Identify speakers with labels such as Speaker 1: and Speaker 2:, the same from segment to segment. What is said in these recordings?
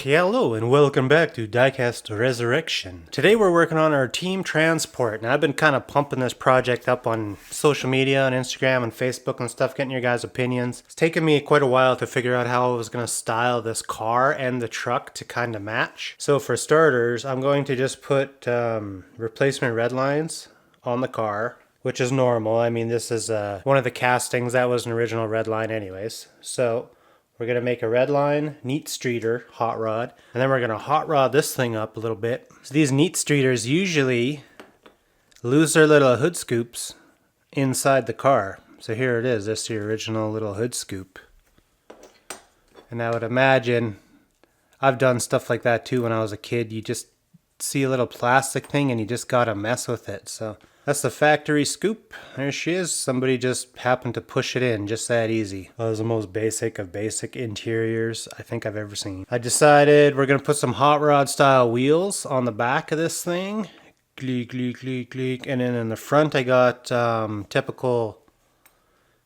Speaker 1: Hello and welcome back to Diecast Resurrection. Today we're working on our team transport. Now I've been kind of pumping this project up on social media, on Instagram and Facebook and stuff, getting your guys' opinions. It's taken me quite a while to figure out how I was going to style this car and the truck to kind of match. So for starters, I'm going to just put replacement red lines on the car, which is normal. I mean, this is one of the castings. That was an original red line anyways. So we're going to make a red line neat streeter hot rod, and then we're going to hot rod this thing up a little bit. So these neat streeters usually lose their little hood scoops inside the car. So here it is. This is the original little hood scoop. And I would imagine, I've done stuff like that too when I was a kid. You just see a little plastic thing and you just got to mess with it. So that's the factory scoop. There she is. Somebody just happened to push it in, just that easy. That was the most basic of basic interiors I think I've ever seen. I decided we're going to put some hot rod style wheels on the back of this thing. Gleek, gleek, gleek, gleek. And then in the front I got typical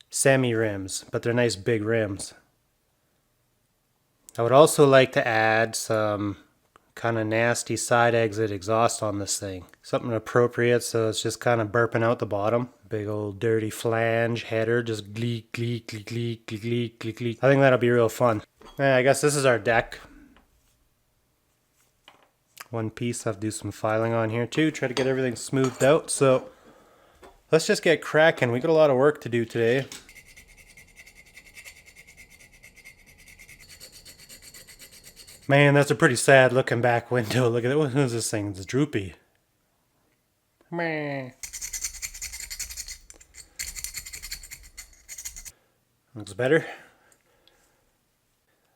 Speaker 1: semi rims, but they're nice big rims. I would also like to add some kind of nasty side exit exhaust on this thing. Something appropriate so it's just kind of burping out the bottom. Big old dirty flange header, just gleek, gleek, gleek, gleek, gleek, gleek, gleek, gleek. I think that'll be real fun. Yeah, I guess this is our deck. One piece, I'll do some filing on here too, try to get everything smoothed out. So let's just get cracking. We got a lot of work to do today. Man, that's a pretty sad looking back window. Look at it. What is this thing? It's droopy. Meh. Looks better.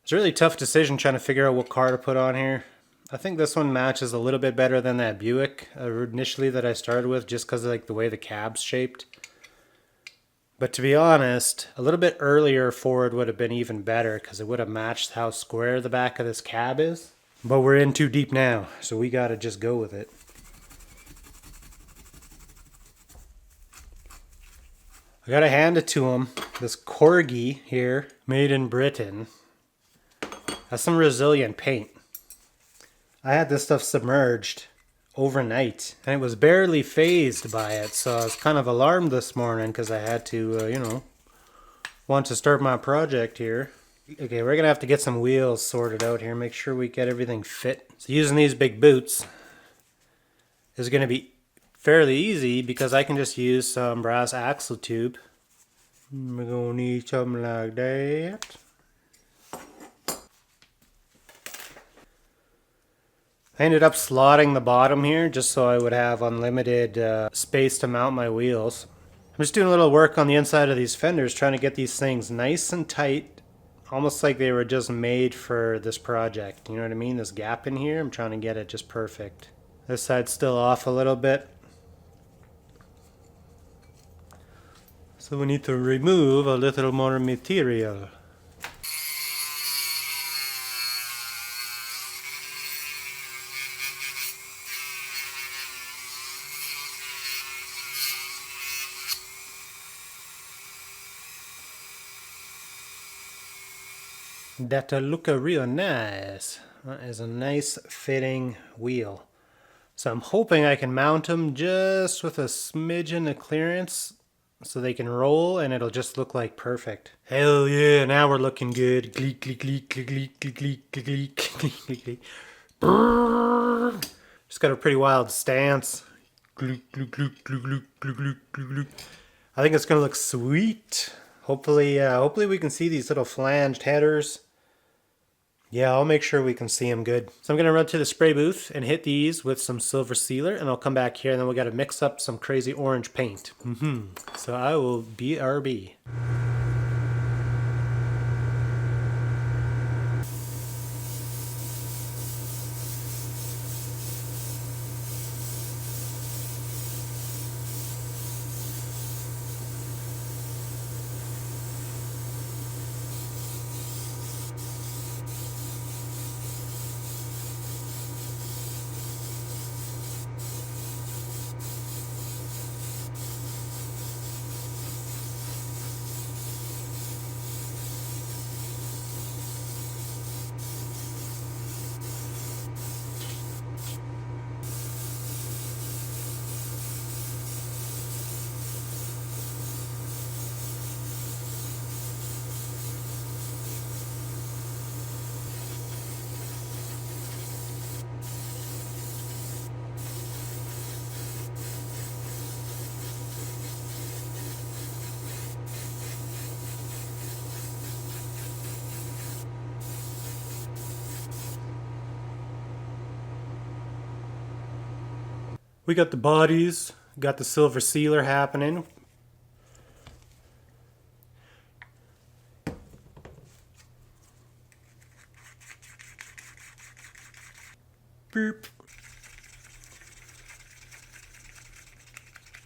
Speaker 1: It's a really tough decision trying to figure out what car to put on here. I think this one matches a little bit better than that Buick initially that I started with, just because of like the way the cab's shaped. But to be honest, a little bit earlier forward would have been even better because it would have matched how square the back of this cab is. But we're in too deep now, so we gotta just go with it. I gotta hand it to him. This Corgi here, made in Britain, has some resilient paint. I had this stuff submerged overnight and it was barely phased by it, so I was kind of alarmed this morning because I had to want to start my project here. Okay, we're gonna have to get some wheels sorted out here, make sure we get everything fit. So using these big boots is gonna be fairly easy because I can just use some brass axle tube. We're gonna need something like that. I ended up slotting the bottom here just so I would have unlimited space to mount my wheels. I'm just doing a little work on the inside of these fenders, trying to get these things nice and tight, almost like they were just made for this project. You know what I mean? This gap in here, I'm trying to get it just perfect. This side's still off a little bit. So we need to remove a little more material. That'll look real nice. That is a nice fitting wheel. So I'm hoping I can mount them just with a smidgen of clearance so they can roll and it'll just look like perfect. Hell yeah, now we're looking good. Gleek, gleek, gleek, gleek, gleek, gleek, gleek, gleek, gleek, gleek, gleek. Just got a pretty wild stance. Gleek, gleek, gleek, gleek, gleek, gleek, gleek, gleek. I think it's gonna look sweet. Hopefully we can see these little flanged headers. Yeah, I'll make sure we can see them good. So I'm going to run to the spray booth and hit these with some silver sealer, and I'll come back here and then we got to mix up some crazy orange paint. So I will BRB. We got the bodies, got the silver sealer happening. Boop.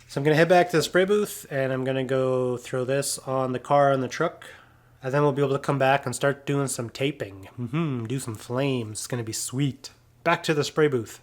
Speaker 1: So I'm going to head back to the spray booth and I'm going to go throw this on the car and the truck. And then we'll be able to come back and start doing some taping. Do some flames. It's going to be sweet. Back to the spray booth.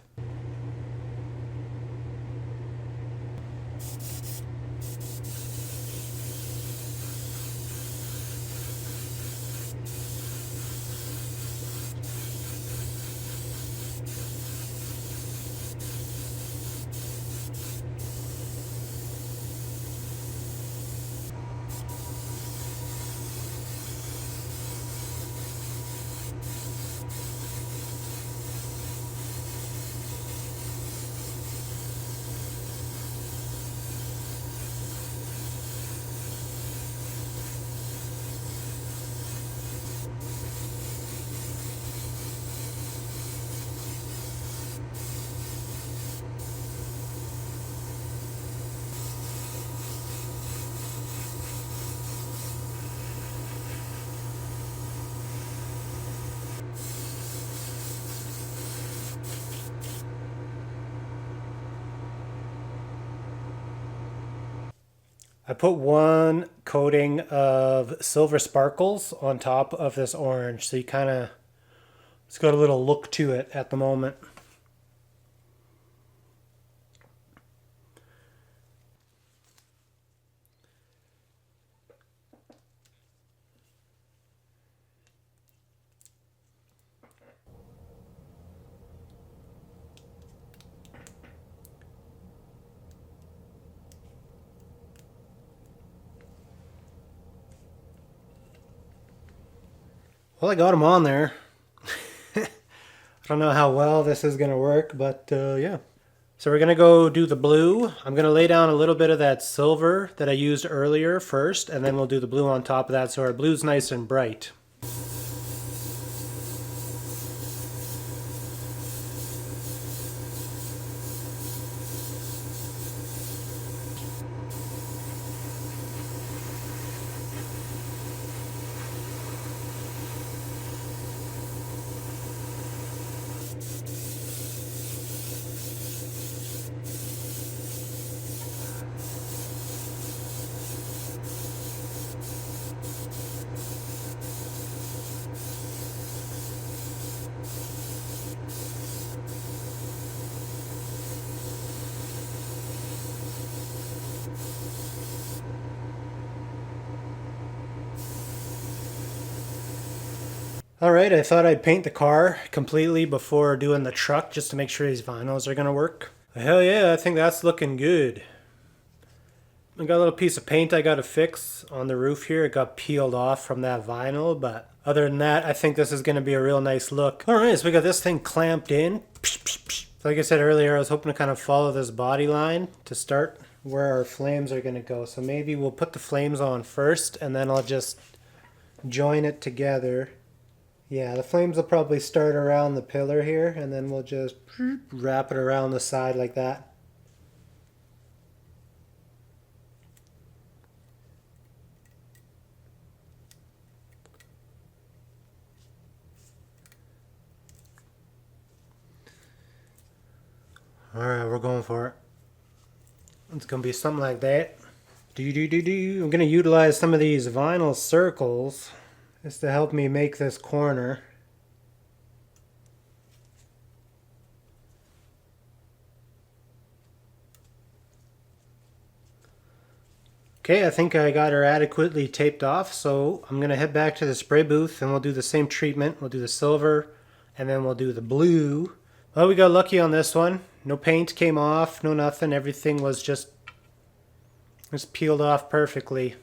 Speaker 1: I put one coating of silver sparkles on top of this orange, so you kind of, it's got a little look to it at the moment. Well, I got them on there. I don't know how well this is going to work, but yeah. So we're going to go do the blue. I'm going to lay down a little bit of that silver that I used earlier first, and then we'll do the blue on top of that so our blue's nice and bright. Alright, I thought I'd paint the car completely before doing the truck just to make sure these vinyls are going to work. Hell yeah, I think that's looking good. I got a little piece of paint I got to fix on the roof here. It got peeled off from that vinyl, but other than that, I think this is going to be a real nice look. Alright, so we got this thing clamped in. Like I said earlier, I was hoping to kind of follow this body line to start where our flames are going to go. So maybe we'll put the flames on first, and then I'll just join it together. Yeah, the flames will probably start around the pillar here, and then we'll just wrap it around the side like that. Alright, we're going for it. It's going to be something like that. I'm going to utilize some of these vinyl circles just to help me make this corner. Okay, I think I got her adequately taped off, so I'm going to head back to the spray booth and we'll do the same treatment. We'll do the silver and then we'll do the blue. Well, we got lucky on this one. No paint came off, no nothing. Everything was just peeled off perfectly.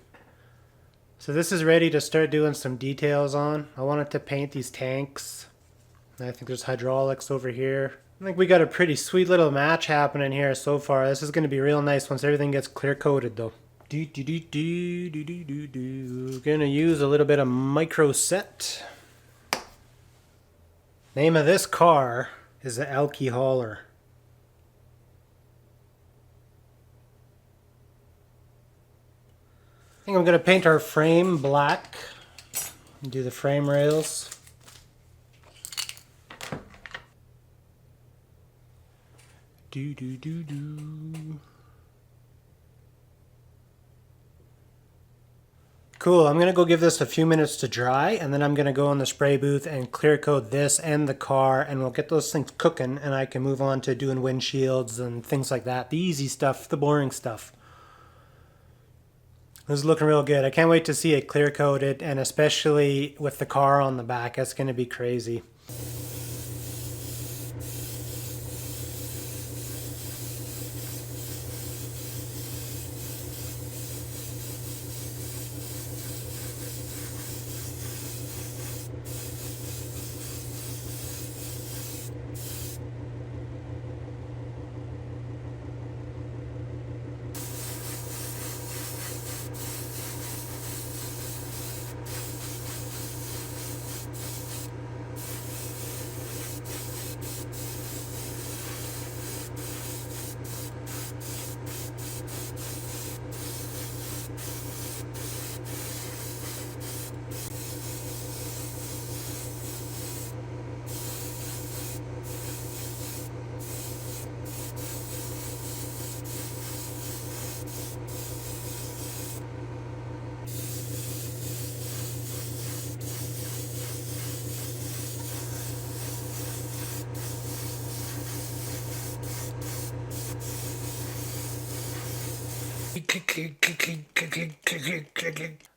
Speaker 1: So this is ready to start doing some details on. I wanted to paint these tanks. I think there's hydraulics over here. I think we got a pretty sweet little match happening here so far. This is going to be real nice once everything gets clear coated though. Gonna use a little bit of micro set. Name of this car is the Alky Hauler. think I'm gonna paint our frame black and do the frame rails. Do do do do. Cool, I'm gonna go give this a few minutes to dry, and then I'm gonna go in the spray booth and clear coat this and the car, and we'll get those things cooking, and I can move on to doing windshields and things like that. The easy stuff, the boring stuff. This is looking real good. I can't wait to see it clear coated, and especially with the car on the back, that's gonna be crazy.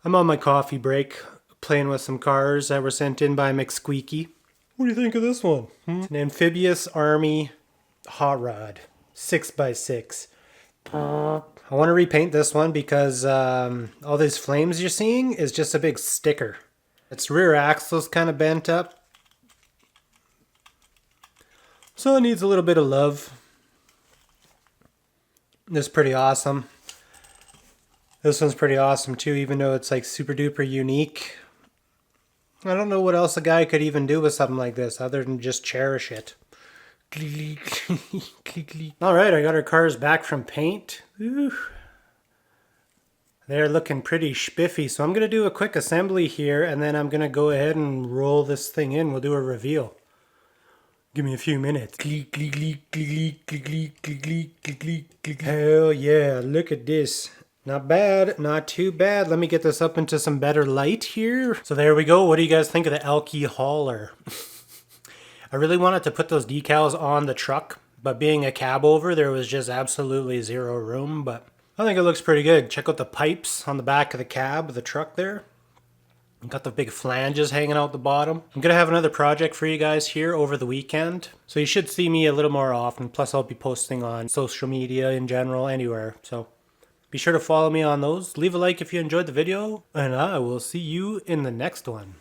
Speaker 1: I'm on my coffee break, playing with some cars that were sent in by McSqueaky. What do you think of this one? It's an Amphibious Army hot rod, 6x6. I want to repaint this one because all these flames you're seeing is just a big sticker. Its rear axle's kind of bent up, so it needs a little bit of love. This is pretty awesome. This one's pretty awesome too, even though it's like super duper unique. I don't know what else a guy could even do with something like this other than just cherish it. Alright, I got our cars back from paint. Ooh. They're looking pretty spiffy, so I'm going to do a quick assembly here, and then I'm going to go ahead and roll this thing in. We'll do a reveal. Give me a few minutes. Hell yeah, look at this. Not bad, not too bad. Let me get this up into some better light here. So there we go. What do you guys think of the Elky hauler? I really wanted to put those decals on the truck, but being a cab over, there was just absolutely zero room, but I think it looks pretty good. Check out the pipes on the back of the cab, the truck there. Got the big flanges hanging out the bottom. I'm going to have another project for you guys here over the weekend, so you should see me a little more often. Plus I'll be posting on social media in general, anywhere, so be sure to follow me on those. Leave a like if you enjoyed the video, and I will see you in the next one.